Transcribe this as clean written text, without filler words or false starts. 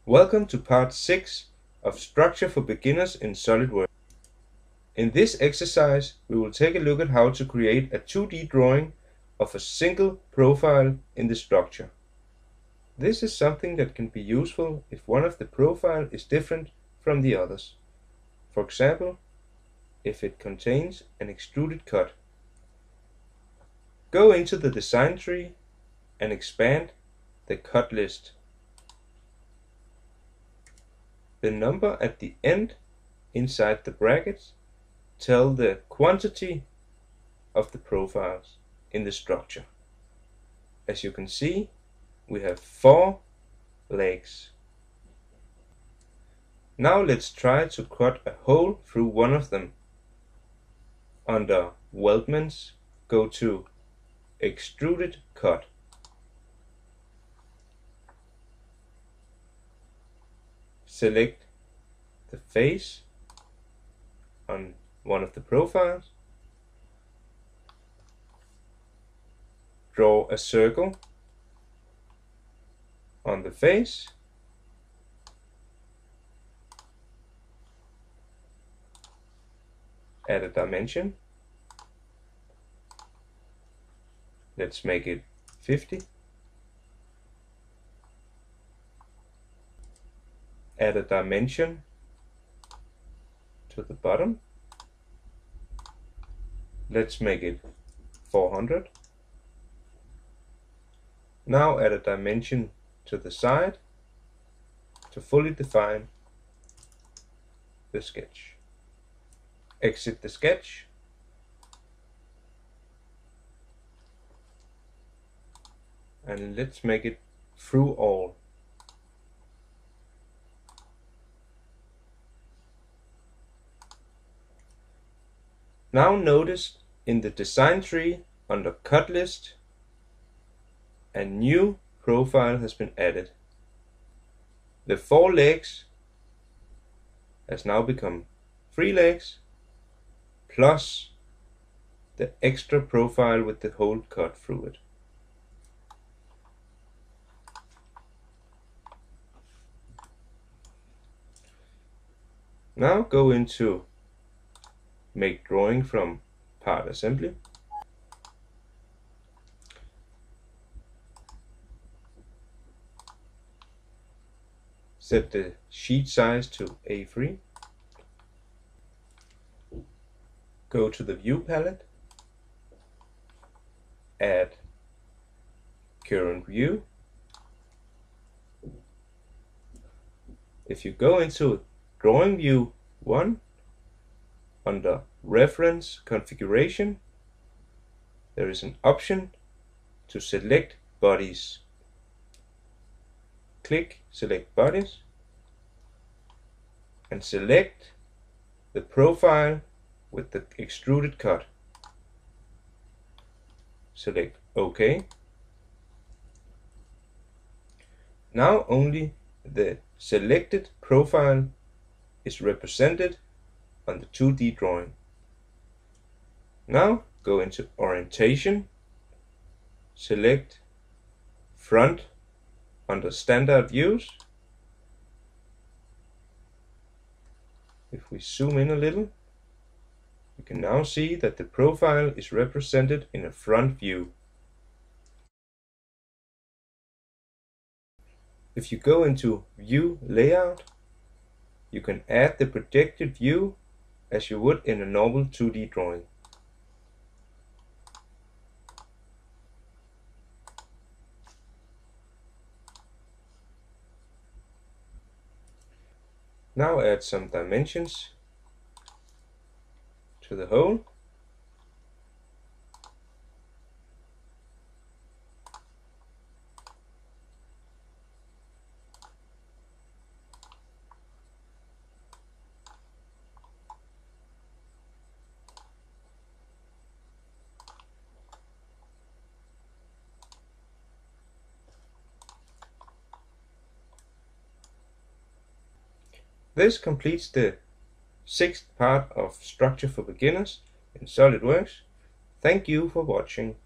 Welcome to part 6 of Structure for Beginners in SolidWorks. In this exercise, we will take a look at how to create a 2D drawing of a single profile in the structure. This is something that can be useful if one of the profile is different from the others. For example, if it contains an extruded cut. Go into the design tree and expand the cut list. The number at the end inside the brackets tell the quantity of the profiles in the structure. As you can see, we have 4 legs. Now let's try to cut a hole through one of them. Under Weldments, go to Extruded Cut. Select the face on one of the profiles. Draw a circle on the face. Add a dimension. Let's make it 50. Add a dimension to the bottom. Let's make it 400. Now add a dimension to the side to fully define the sketch. Exit the sketch. And let's make it through all. Now notice in the design tree under cut list, a new profile has been added. The 4 legs has now become 3 legs plus the extra profile with the hole cut through it. Now go into Make Drawing from Part Assembly. Set the sheet size to A3. Go to the View palette. Add Current View. If you go into Drawing View 1, under Reference Configuration, there is an option to select bodies. Click Select Bodies and select the profile with the extruded cut. Select OK. Now only the selected profile is represented on the 2D drawing. Now go into Orientation, select Front under Standard Views. If we zoom in a little, you can now see that the profile is represented in a front view. If you go into View Layout, you can add the projected view as you would in a normal 2D drawing. Now add some dimensions to the hole. This completes the 6th part of Structure for Beginners in SolidWorks. Thank you for watching.